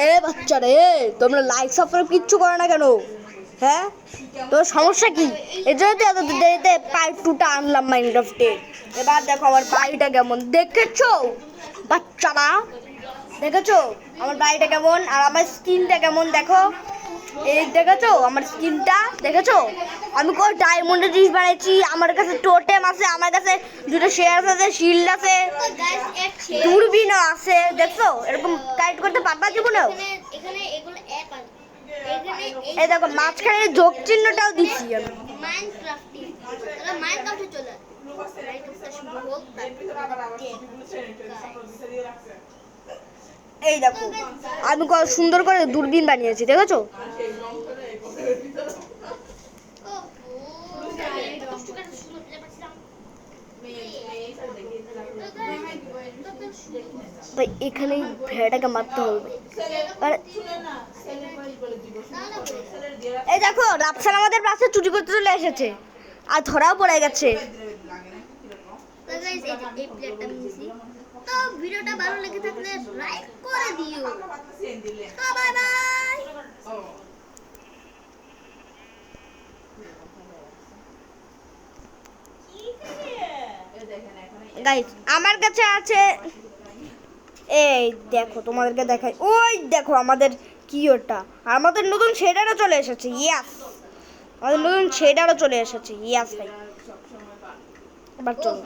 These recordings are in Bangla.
এ বাচ্চারে, তোমরা লাইক সাবস্ক্রাইব কিচ্ছু করো না কেন? হ্যাঁ, তোর সমস্যা কি? এই জন্য তো এত দেরিতে পার্ট 2টা আনলাম মাইনক্রাফটে। এবার দেখো আমার বাড়িটা কেমন, দেখেছো বাচ্চারা? দেখেছো আমার বাড়িটা কেমন আর আমার স্কিনটা কেমন? দেখো, এই দেখেছো আমার স্কিনটা? দেখেছো আমি কত ডায়মন্ডের জিনিস বানাইছি। আমার কাছে টোটেম আছে, আমার কাছে দুটো শেয়ার আছে, শিল্ড আছে, দূরবীনও আছে। দেখছো এরকম কালেক্ট করতে পারবা জীবনেও? এই দেখো মাঝখানে যোগ চিহ্নটাও দিচ্ছি আমি। এই দেখো আমি কত সুন্দর করে দূরবীন বানিয়েছি, দেখেছো? ভাই এখানে ভেড়াটাকে মারতে হবে। এই দেখো রাফসান আমাদের পাশে চুরি করতে চলে এসেছে আর ধরাও পড়ে গেছে। তো ভিডিওটা ভালো লেগে থাকলে লাইক করে দিও। তো বাই বাই। গাইস আমার কাছে আছে, এই দেখো তোমাদেরকে দেখাই, ওই দেখো আমাদের কি ওটা, আমাদের নতুন শেডারও চলে এসেছে। ইয়াস, আমাদের নতুন শেডারও চলে এসেছে। ইয়াস ভাই, এবার চলো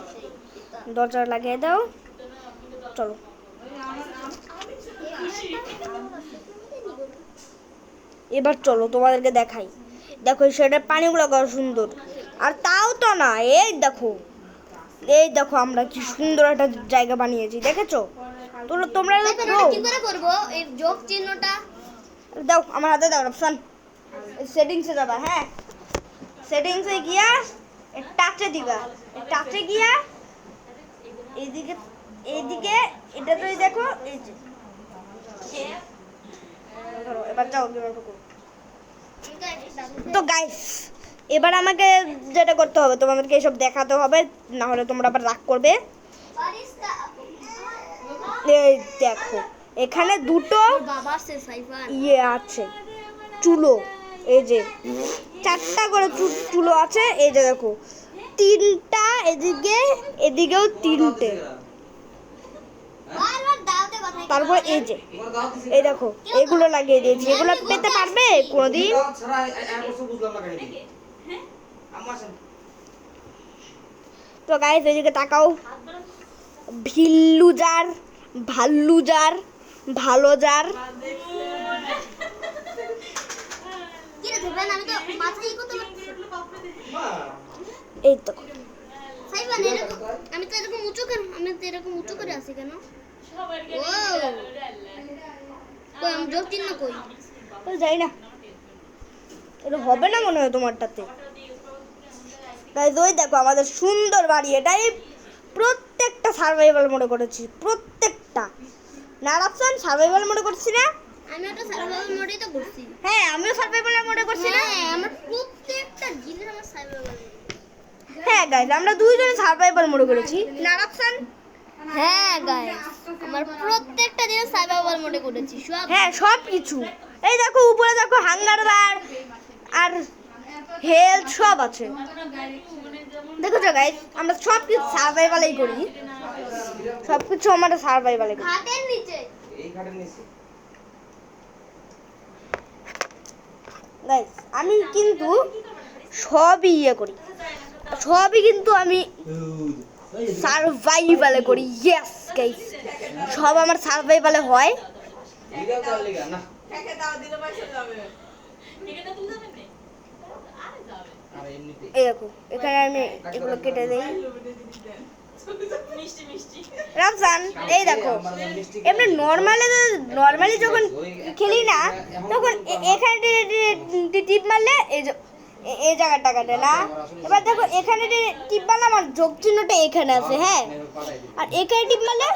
দরজা লাগিয়ে দাও, চলো। এবার চলো তোমাদেরকে দেখাই। দেখো এই শেডের পানিগুলো কত সুন্দর। আর তাও তো না, এই দেখো, এই দেখো আমরা কি সুন্দর একটা জায়গা বানিয়েছি, দেখেছো? তোমরা কি করে করব এই যোগ চিহ্নটা? দাও আমার হাতে দাও অপশন, সেটিংসে যাবা। হ্যাঁ, সেটিংসে গিয়া টাচে দিবা, টাচে গিয়া এইদিকে এইদিকে এটা তো দেখো, এই যে ধরো এবার যাও তো গাইস। এবার আমাকে যেটা করতে হবে, তোমাদেরকে এসব দেখাতে হবে, না হলে তোমরা আবার রাগ করবে। এই দেখো এখানে দুটো ইয়ে আছে, চুলো, এই যে 4টা করে চুলো আছে। এই যে দেখো 3টা এদিকে, এদিকেও 3টে। তারপর এই যে এই দেখো এগুলো লাগিয়ে দিয়েছি। এগুলো পেতে পারবে কোনোদিন? তো গাইস এদিকে তাকাও, ভিল্লুজার, ভাল্লুজার, ভালোজার। এই তো আমি তো এরকম উঁচু করে, আমি তো এরকম উঁচু করে আছি কেন? কই আমি যোগ চিহ্ন কই? যাই না, এটা হবে না মনে হয় তোমারটাতে। তাই ওই দেখো আমাদের সুন্দর বাড়ি, এটাই প্রত্যেকটা সার্ভাইভাল মোডে করেছি, প্রত্যেকটা। না অপশন সার্ভাইভাল মোডে করছি না? আমি ওটা সার্ভাইভাল মোডেই তো করছি। হ্যাঁ আমিও সার্ভাইভাল মোডে করছি না? হ্যাঁ আমার প্রত্যেকটা জিনিস আমার সার্ভাইভাল। হ্যাঁ গাইস আমরা দুইজনে সার্ভাইভাল মোডে করেছি। না অপশন? হ্যাঁ গাইস আমার প্রত্যেকটা জিনিস সার্ভাইভাল মোডে করেছি সব। হ্যাঁ সব কিছু। এই দেখো উপরে দেখো হাঙ্গার বার আর হেলথ সব আছে, দেখেছো গাইস? আমরা সব কিছু সার্ভাইভালেই করি, সব কিছু আমরা সার্ভাইভালে করি। খাটের নিচে, এই খাটের নিচে গাইস আমি কিন্তু সবই ইয়ে করি, সবই কিন্তু আমি সার্ভাইভালে করি। ইয়েস গাইস, সব আমার সার্ভাইভালে হয়। লিগাল চাল লিগা না একে দাও দিলে পয়সা যাবে। একে তো তুলে যাবে না। আরে যাবে। আরে এমনিতে এই দেখো এখানে আমি এগুলো কেটে দেই। মিষ্টি মিষ্টি। রামজান এই দেখো এমনি নর্মালি যখন খেলি না তখন এখানে টিপ মারলে এই যে এই জায়গাটা কাটে না। এবার দেখো এখানে টিপ মারলে আমার যোগ চিহ্নটা এখানে আছে। হ্যাঁ, আর এখানে টিপ মারলে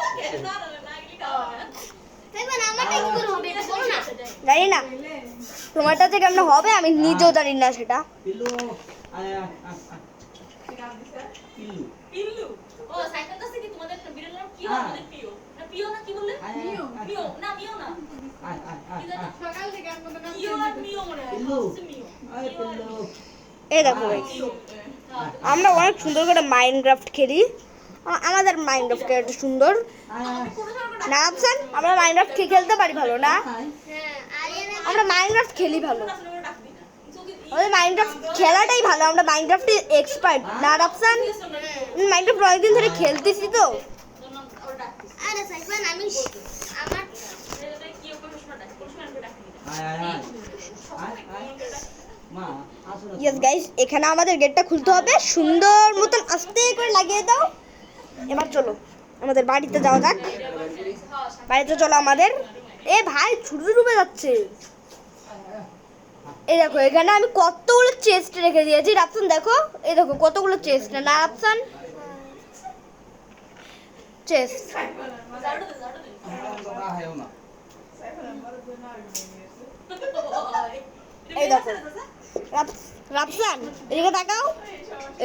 জানি না তোমারটা যে কেমন হবে, আমি নিজেও জানি না সেটা। পিল্লু আয় পিল্লু পিল্লু ও সাইকেল আছে কি তোমাদের বিড়ালের নাম কি হয় আমাদের প্রিয় না পিও না কি বললে? আয়, আয়, আয়, মিও না মিও না। আয়, আয়, আয়, কি জানো? আয়। সকাল থেকে আর কোনো কাজ পিও আর মিও মনে হয়। পিল্লু। হচ্ছে মিও। আয়, পিল্লু। এই দেখো guys, পিও। হ্যাঁ। আমরা অনেক সুন্দর করে মাইনক্রাফট খেলি। আমাদের মাইনক্রাফট খেলাটা সুন্দর আয়, আয়, না আফসান? আমরা মাইনক্রাফট খেলতে পারি ভালো না? আয়। হ্যাঁ আরিয়ানা আমরা মাইনক্রাফট খেলি ভালো। আসলে ওরা ডাকবি না। চোখে আমাদের মাইনক্রাফট খেলাটাই ভালো, আমরা মাইনক্রাফটে এক্সপার্ট না আফসান? মাইনক্রাফট অনেকদিন ধরে খেলতেছি তো। ওরা ডাকতিস। আরে সাইফান আমি আমার এটা কি ওকে সময় ডাক। কোন সময় আমরা ডাকবি না। আয়, আয়, আয়। আয়, আয়। মা, আসো না। ইয়েস গাইস, এখানে আমাদের গেটটা খুলতে হবে, সুন্দর মতন আস্তে করে লাগিয়ে দাও। এবার চলো আমাদের বাড়িতে যাওয়া যাক। বাড়িতে চলো আমাদের। এ ভাই ছুটে ডুবে যাচ্ছে। এই দেখো এখানে আমি কতগুলো চেস্ট রেখে দিয়েছি রাফসান, দেখো এই দেখো কতগুলো চেস্ট না রাফসান? চেস্ট জাড়ো দে জাড়ো দে। তোমরা হায়ও না। এই দেখো রাফসান এদিকে তাকাও,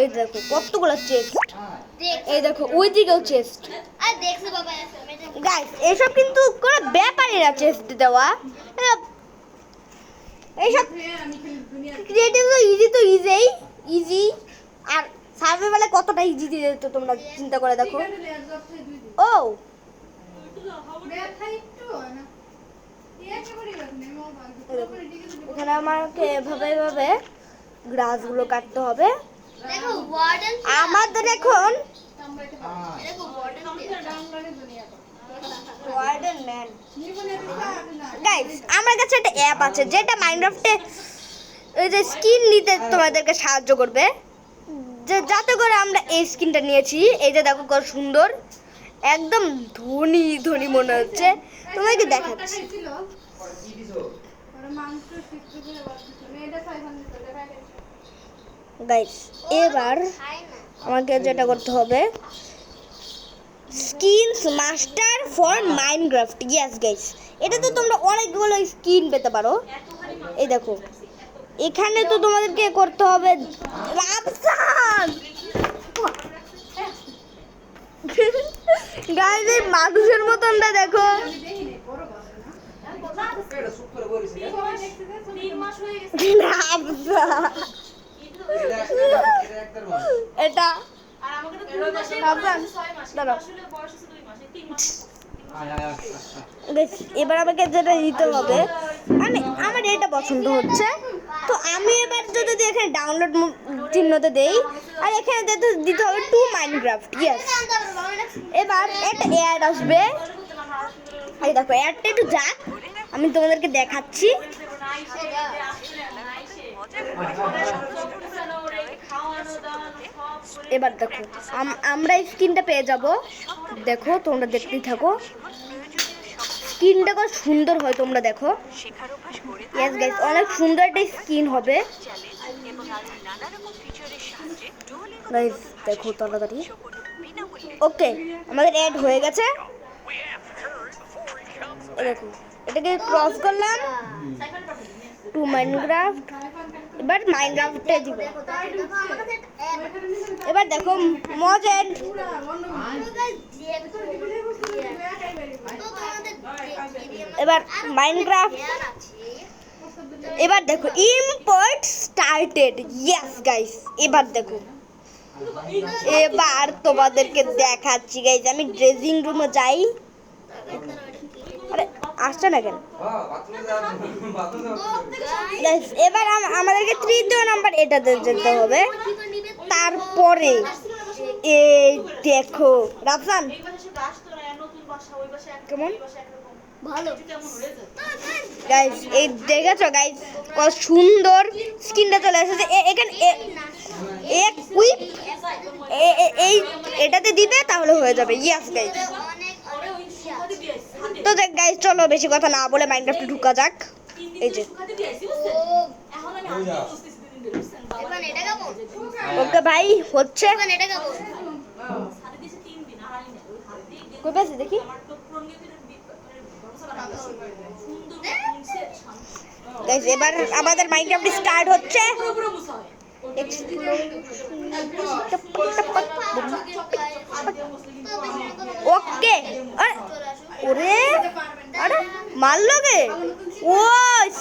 এই দেখো কতগুলো চেস্ট। আয়। দেখ এই দেখো ওই দিকেও চেস্ট। আর দেখছো বাবা এটা গাইস এসব কিন্তু কোনো ব্যাপারই না চেস্ট দেওয়া। এইসব ক্রিয়েটিভ তো ইজি আর সার্ভাইভালে কতটা ইজি দিয়ে তো তোমরা চিন্তা করে দেখো। ও এখানে আমাকে এভাবে এভাবে গ্রাসগুলো কাটতে হবে। দেখো ওয়ার্ডেন আমাদের এখন আয়। দেখো ওয়ার্ডেন ওয়ার্ডেন ম্যান গাইস আমার কাছে একটা অ্যাপ আছে যেটা মাইনক্রাফটে ওই যে স্কিন নিতে তোমাদেরকে সাহায্য করবে, যে যাতে করে আমরা এই স্কিনটা নিয়েছি। এই যে দেখো কত সুন্দর, একদম ধনী ধনী মনে হচ্ছে। তোমাকে দেখাচ্ছি কি দিছো? গাইস। এবার খায় না আমাকে যেটা করতে হবে skins master for Minecraft. Yes guys, এটাতে তোমরা অনেকগুলো স্কিন পেতে পারো। এই দেখো এখানে তো তোমাদেরকে করতে হবে রাফসান। গাইস এই মানুষের মতনটা দেখো। এটা চুপ করে বলিস, ঠিক আছে? 3 মাস হয়ে গেছে। রাফসান এটা একটার মা। এটা আর আমাকে তো 2 মাসে রাফসান, 6 মাস। দাঁড়াও। আসলে বয়স হচ্ছে 2 মাস। 3 মাস। আয়, আয়, আয়, আয়। বেশ, এবার আমাকে যেটা দিতে হবে, আমার এটা পছন্দ হচ্ছে তো আমি এবার যদি এখানে ডাউনলোড চিহ্নতে দেই আর এখানে দিতে হবে টু মাইনক্রাফট। ইয়েস, এবার একটা অ্যাড আসবে। এই দেখো অ্যাডটা একটু যাক, আমি তোমাদেরকে দেখাচ্ছি। এবার দেখো আমরা স্কিনটা পেয়ে যাব। দেখো তোমরা দেখতেই থাকো, স্কিনটা কত সুন্দর হয় তোমরা দেখো। ইয়েস গাইস, অনেক সুন্দর একটা স্কিন হবে গাইস, দেখো তাড়াতাড়ি। ওকে আমাদের অ্যাড হয়ে গেছে। এই দেখো এটাকে ক্রস করলাম টু মাইনক্রাফট। এবার মাইনক্রাফটে দিব। এবার দেখো মজেড। এবার মাইনক্রাফট। এবার দেখো ইম্পোর্ট স্টার্টেড। ইয়েস গাইস, এবার দেখো এবার তোমাদেরকে দেখাচ্ছি গাইস। আমি ড্রেসিং রুমে যাই। আরে আসছে না কেন? বাথরুমে যা, বাথরুমে যা। গাইস এবার আমাদেরকে তৃতীয় নাম্বার এটাতে যেতে হবে। তারপরে এই দেখো রাফসান এই পাশে গাছ তো না, নতুন বাসা, ওই বাসা এক কেমন? ওই বাসা একরকম। ভালো কেমন হয়েছে? গাইস এই দেখেছো গাইস কত সুন্দর স্কিনটা চলে এসেছে। এখানে এক কুইপ এই এটাতে দিবে তাহলে হয়ে যাবে। ইয়েস গাইস, অনেক ওরে ওই সুখাতে দিয়ে আইছি, হাতে। তো গাইস চলো বেশি কথা না বলে মাইনক্রাফটে ঢুকা যাক। 3 দিন এই যে সুখাতে দিয়ে আইছি, বুঝছেন? ও এখন আমি হাতে বসতেছি 2 দিন ধরে, বুঝছেন? বাবা এবার এটা কেমন ওকে ভাই হচ্ছে। এবার এটা কেমন হাতে দিয়েছে 3 দিন, আর আনি না। ওই হাত দিয়ে গেলে কই পাইছে দেখি। আমার তো প্রঙ্গিতের ব্যবস্থা বানাতে সুন্দর মুছে শান্ত। গাইস এবার আমাদের মাইনক্রাফট স্টার্ট হচ্ছে। পুরো পুরো মুছা হয়। ওকে ওরে আরে মারলো গে ও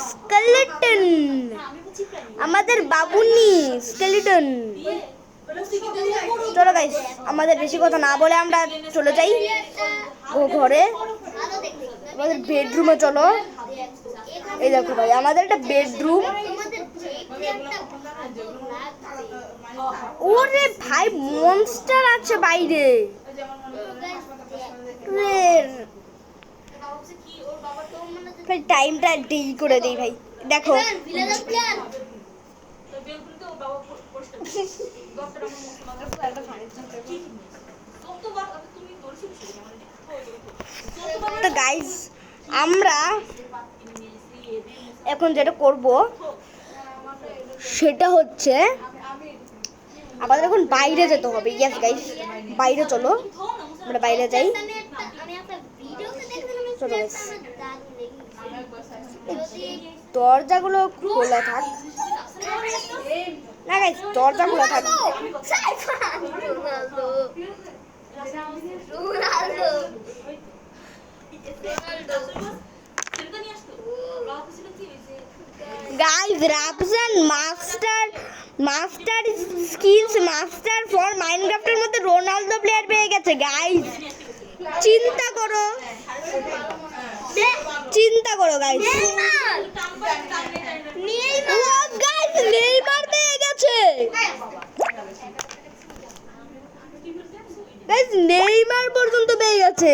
স্কেলেটন আমাদের বাবুনি স্কেলেটন চলো গাইস আমাদের বেশি কথা না বলে আমরা চলে যাই ও ঘরে আমাদের বেডরুমে চলো এই দেখো ভাই আমাদের একটা বেডরুম ওরে ভাই মনস্টার আছে বাইরে ভাই টাইমটা ডিল করে দেই ভাই দেখো তো গাইস আমরা এখন যেটা করব সেটা হচ্ছে আমাদের এখন বাইরে যেতে হবে ইয়েস গাইস বাইরে চলো আমরা বাইরে যাই চলো গাইস দরজাগুলো খোলা থাক না গাইস দরজা খোলা থাক guys Rafsan master skills master for মাইনক্রাফটের মধ্যে রোনালদো প্লেয়ার পেয়ে গেছে গাইস চিন্তা করো গাইস গাইস নেইমার পেয়ে গেছে গাইস নেইমার পর্যন্ত পেয়ে গেছে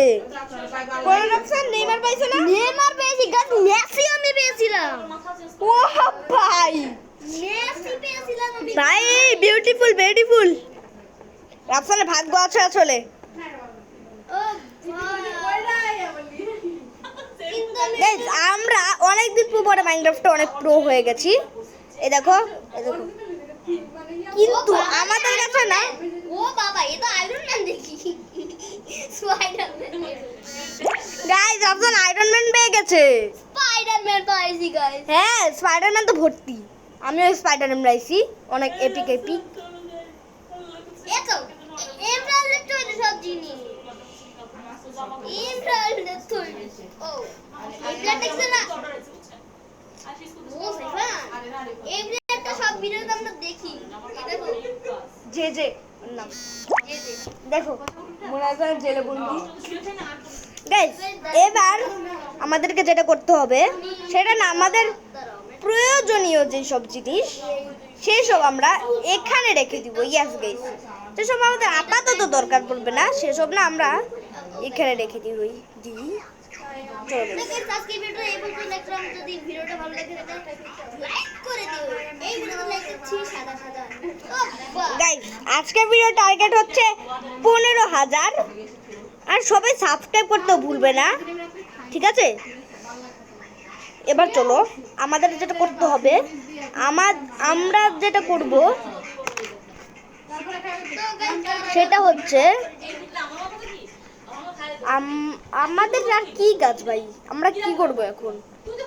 কোন রাফসান নেইমার পাইছো না নেইমার পেয়েছি গাইস মেসি আমি পেয়েছিলাম ও ভাই মেসি পেয়েছিলাম আমি ভাই বিউটিফুল রাফসানের ভাগ্য আছে আসলে ও গাইস আমরা অনেকদিন পরে মাইনক্রাফটে অনেক প্রো হয়ে গেছি এই দেখো কিন্তু আমাদের কাছে না ও বাবা এ তো আয়রন ম্যান দেখি Spiderman guys Rafsan iron man পেয়ে গেছে স্পাইডারম্যান পাইছি গাইস হ্যাঁ স্পাইডারম্যান তো ভর্তি আমিও স্পাইডারম্যান পাইছি অনেক এপিক এতো এমরাল্ডের তৈরি সব জিনিস এমরাল্ডের তৈরি ও এমরাল্ড দেখছ না ও সেফা এমরাল্ডটা সব ভিডিওতে আমরা দেখি এই দেখো যে নাম এই যে দেখো মনে হয় যেন জেলে বন্দি গাইস এবার আমাদেরকে যেটা করতে হবে সেটা না আমাদের প্রয়োজনীয় যে সব জিনিস সেই সব আমরা এখানে রেখে দিব ইয়েস গাইস সেসব আমাদের আপাতত দরকার পড়বে না সেসব না আমরা এখানে রেখে দিই চলো গাইস আজকে ভিডিও এই পর্যন্ত দেখলাম যদি ভিডিওটা ভালো লাগে তাহলে লাইক করে দিও এই ভিডিওটা লাইক করছি সাদা গাইস আজকের ভিডিও টার্গেট হচ্ছে 15,000 আর সবাই সাবস্ক্রাইব করতেও ভুলবে না ঠিক আছে এবার চলো আমাদের যেটা করতে হবে আমরা যেটা করব সেটা হচ্ছে আমাদের আর কি কাজ ভাই আমরা কি করব এখন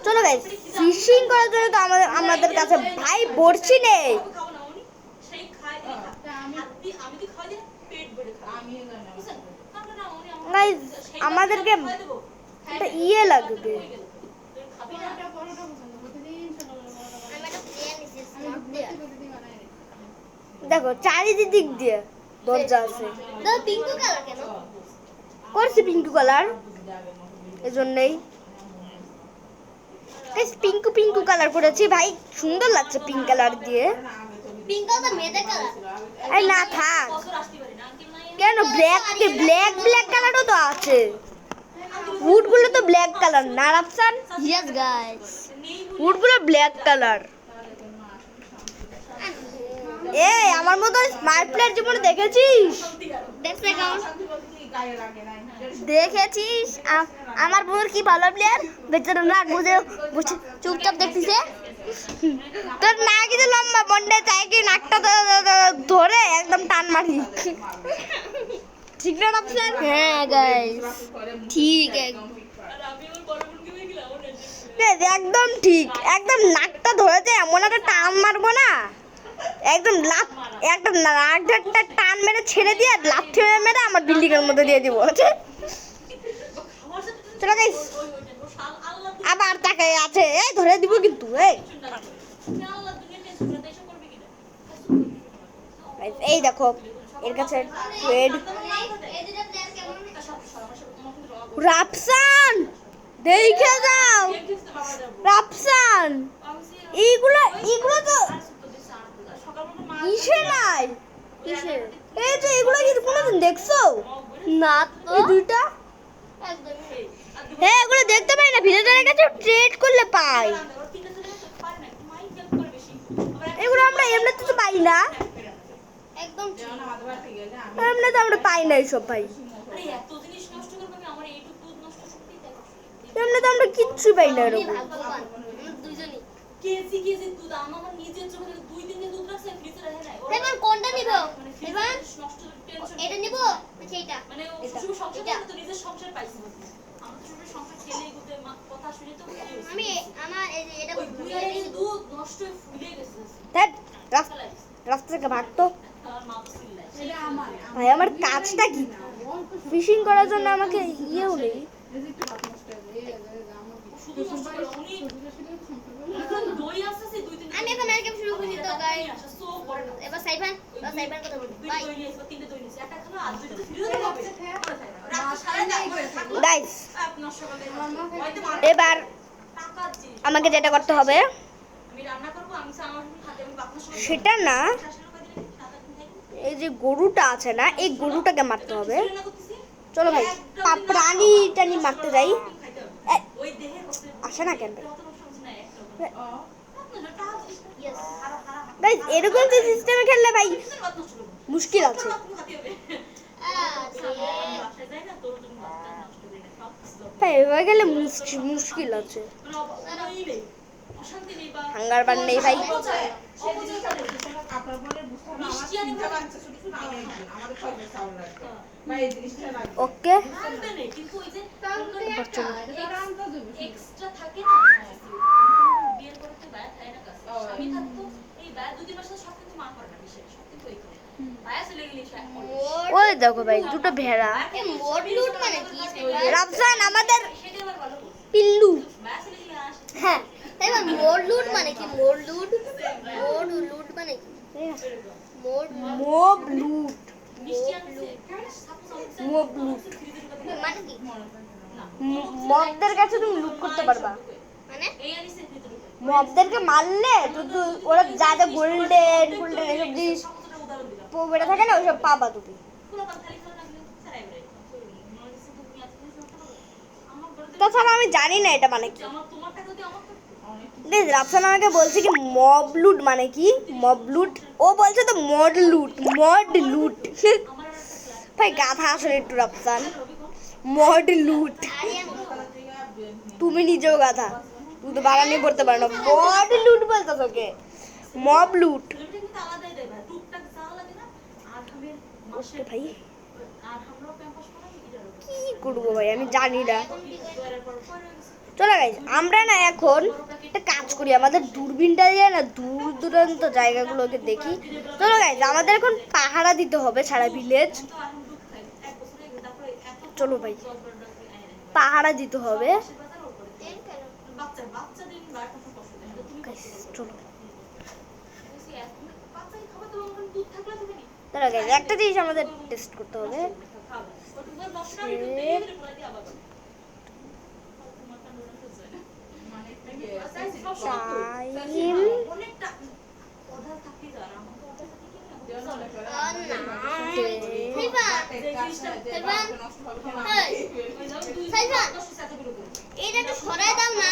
চলো গাইস ফিশিং করার জন্য তো আমাদের কাছে ভাই বড়শি নেই গাইস আমাদেরকে একটা ইয়ে লাগবে দেখো চারিদিক দিয়ে দরজা আছে পিঙ্ক কালার কেন করছি পিঙ্ক কালার এজন্যই পিঙ্ক কালার করেছি ভাই সুন্দর লাগছে পিঙ্ক কালার দিয়ে পিঙ্ক তো মেয়েদের কালার এই না থাক কেন ব্ল্যাক কালারও তো আছে উড গুলো তো ব্ল্যাক কালার না রাফসান ইয়েস গাইস উড গুলো ব্ল্যাক কালার এই আমার মতো স্মার্ট প্লেয়ার জীবনে দেখেছিস দেখছে কেমন দেখেছিস আমার বোনের কি ভালো প্লেয়ার বেচারা না বুঝে চুপচাপ দেখতেছে তোর না কিছু লম্বা বন্ডে চাই কি নাকটা ধরে একদম টান মারি ঠিক না রাফসান হ্যাঁ গাইস ঠিক একদম ঠিক একদম নাকটা ধরেছে এমন একটা টান মারবো না একদম লাফ একটা নাক ঢাকটা টান মেরে ছেড়ে দিয়ে আর লাথি মেরে মেরে আমার বিল্ডিং এর মধ্যে দিয়ে দিব আছে চলো গাইস আবার তাকায় আছে এই ধরে দিব কিন্তু এই Guys, এই দেখো এর কাছে রেড এই দুটো প্লেয়ার কেমন রাফসান দেখে যাও রাফসান এইগুলো এইগুলো তো ইসে নাই কিসের এই যে এগুলো কি কোনোদিন দেখছো না তো এই দুইটা একদম হ্যাঁ এগুলো দেখতে পাই না ভিলেজারের কাছে ট্রেড করলে পাই এগুলো আমরা এমনিতে তো পাই না একদম ঠিক। এমনি তো আমরা পাই না এইসব ভাই এমনি তো আমরা কিচ্ছু পাই না আপনি এরকম ভাগ্যবান আমরা দুইজনই কেজি কেজি দুধ আমার নিজের চোখে 2 দিন দুধ রাখছে ফ্রিজে রাখে নাই এবার কোনটা নিব এবার নষ্ট টেনশন এটা নিব নাকি এইটা মানে ও শুধু সংসার করে তো নিজের সংসার পাইছে আমার শুধু সংসার খেলেই গুতে কথা শুনে তো আমি আমার এই যে এটা ওই দুই আড়াই কেজি দুধ নষ্ট হয়ে ফুলে গেছে ধ্যাৎ, রাস্তা থেকে ভাগতো আমার মা তো চিল্লায় ভাই আমার কাজটা কি ফিশিং করার জন্য আমাকে ইয়েও নেই শুধু নষ্ট করে উনি এখন দই আসছে 2-3 আমি এখন আর গেম শুরু করছি তো গাইস আসা সো বড় এবার সাইফান কথা বলবো দুই বাই দই নিয়ে এসে তিনটে দই নিয়ে এসে একটা খালো আর দুইটা তো ফ্রিজে হবে রাত সারা রাত গাইস নষ্ট করে হয়তো এবার টাকা জিনিস আমাকে যেটা করতে হবে আমি রান্না করব আমি আমার খাতে আমি বাপমার সঙ্গে সেটা না শাশুড়ি কই দিলে টাকা তুমি খাইবো এই যে গরুটা আছে না এই গরুটাকে মারতে হবে রান্না করতেছি চলো ভাই প্রাণী টানি মারতে যাই খাইতে হবে এ, ওই দেহে করতে আসে না কেন কত সমস্যা নাই একটা আপনার টাকা জিনিস ইয়েস গাইস এরকম যে সিস্টেমে খেললে ভাই কিসের বাদ নষ্ট করব মুশকিল আছে আপনি খাতে হবে বাসায় যাই না তোর তুমি বাচ্চা নষ্ট করে না সব কিছু ভাই এভাবে গেলে মুশকিল আছে অশান্তি নেই বা হাঙ্গার বান নেই ভাই আপনার বোনের বুঝতে হবে আমার চিন্তা বাচ্চা শুধু শুধু আমাদের সব চাউল লাগবে ভাই এই জিনিসটা লাগবে ওকে রাখবে নেই কিন্তু ওই যে এক্সট্রা থাকে না বিয়ের পরে তো বায়া থাকে না কাছে আমি থাকতো এই বায়া 2 মাসের সাথে সব কিছু মা করে না বিশেষ সব কিছু ওই করে বায়া চলে গেলে সে ওই দেখো ভাই দুটো ভেড়া মোড লুট মানে কি সাইফান রাফসান আমাদের সেটা আবার ভালো বলছে পিল্লু বায়া চলে গেলে আসে হ্যাঁ সাইফান মোড লুট মানে কি মোড লুট মানে কি মোড মোব লুট মিষ্টি আনছে সাপোজ মোব লুট মানে কি মবদের কাছে তুমি লুট করতে পারবা মানে এই আনিছে ভিতরে মবদেরকে মারলে শুধু ওরা যা যা গোল্ডেন এসব জিনিস সাপোজটা উদাহরণ দিলাম বেড়ে থাকে না ওইসব পাবা তুমি পুরো খালি খালি লাগলে ছাড়াই বেরে মনে হচ্ছে তুমি আজকে আমার বলতে তাছাড়া আমি জানি না এটা মানে কি আমার তোমার টাকা দিয়ে আমার দেখ রাফসান আমাকে বলছে কি মব লুট মানে কি মব লুট ও বলছে তো মড লুট আমার ভাই গাধা আসলে একটু রাফসান মড লুট আরিয়ান তুমি নিজেও গাধা তুমি তো বাগানে পড়তে পারো না মড লুট বলতো তোকে মব লুট লিমিটে কিন্তু আলাদাই দেয় ভাই টুকটাক যা লাগে না আর আমি মাসে ভাই আর আমরা ক্যাম্পাস করে এটার উপর কি করবো ভাই আমি জানি না দোয়ারের পর পরে চলো গাইজ আমরা না এখন একটা কাজ করি আমাদের দূরবীনটা দিয়ে না দূর দূরান্ত জায়গাগুলোকে দেখি চলো গাইজ আমাদের এখন পাহারা দিতে হবে সারা ভিলেজ তো এখন দুধ খাই এক বছর হয়ে গেল তারপরে এত চলো ভাই 10 বার ডাক্তার আইনে দেয় পাহারা দিতে হবে বাজার উপরে বাচ্চাদের বাড়িতে কষ্ট দেয় তুমি Guys, চলো বলছি এখন বাচ্চাই খাবে তো ওখানে দুধ থাকলে তুমি নি চলো গাইজ একটা জিনিস আমাদের টেস্ট করতে হবে খাবে ওটুকু বসনা একটু দিয়ে দিলে পরে দিয়ে আবার তোমার কাছে রোনা যায় মানে টাইম অনেকটা অধার থাকতে যায় আমার তো অধার থাকতে কি না এটা একটু সরাই দাও না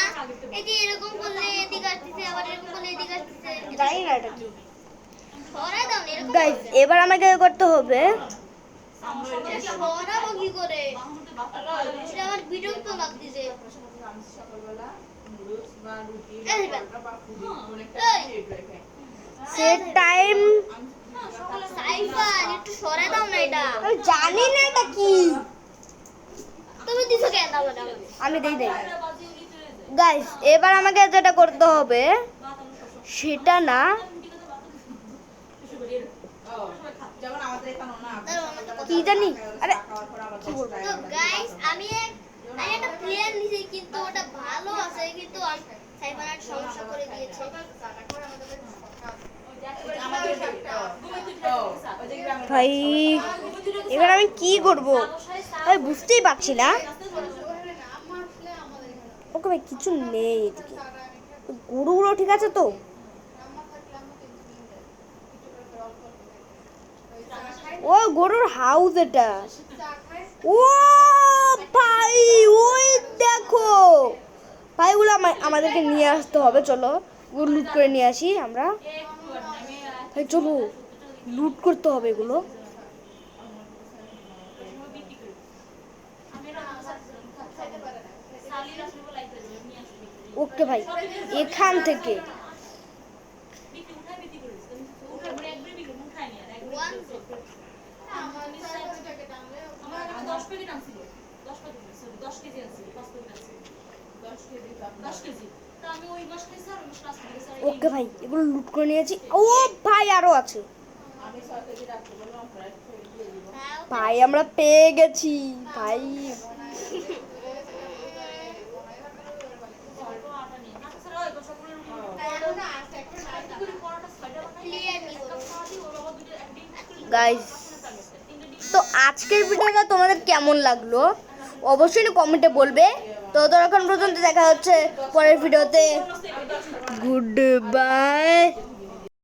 এই যে এরকম করলে এদিকে আসতেছে আবার এরকম করলে এদিকে আসতেছে জানি না এটা কি সরাই দাও না এরকম গাইজ এবার আমাকে করতে হবে সরাবো কি করে এটা আমার বিরক্ত লাগতেছে সকালবেলা নুডলস বা রুটি এই বা পরোটা বা পুরি কোন একটা খেয়ে খাই সেট টাইম সাইফান একটু সরাই দাও না এটা আমি জানি না এটা কি তুমি দিছো কেন দাও না আমি দেই গাইস এবার আমাকে যেটা করতে হবে সেটা না যেমন আমাদের এখানে না কি জানি আরে খাওয়ার পর আবার কি বলবো? তো গাইস আমি একটা প্লেয়ার নিছি কিন্তু ওটা ভালো আছে কিন্তু সাইবার আর্ট সমস্যা করে দিয়েছে ভাই এবার আমি কি করব আমি বুঝতেই পারছি না। ওকে ভাই কিছু নেই এদিকে, গরুগুলো ঠিক আছে তো? ও গরুর হাউস এটা। ও ভাই ওই দেখো ভাই, ওগুলো আমাদেরকে নিয়ে আসতে হবে, চলো ওগুলো লুট করে নিয়ে আসি আমরা। ভাই চলো লুট করতে হবে এগুলো। ওকে ভাই এখান থেকে ওকে ভাই এগুলো লুট করে নিয়েছি। ও ভাই আরো আছে আমি 6 কেজি রাখতে বললাম প্রায় দিয়ে দিব ভাই, আমরা পেয়ে গেছি ভাই। গাইস তো আজকের ভিডিওটা তোমাদের কেমন লাগলো অবশ্যই কমেন্টে বলবে। তো ততক্ষণ পর্যন্ত দেখা হচ্ছে পরের ভিডিওতে। Good bye.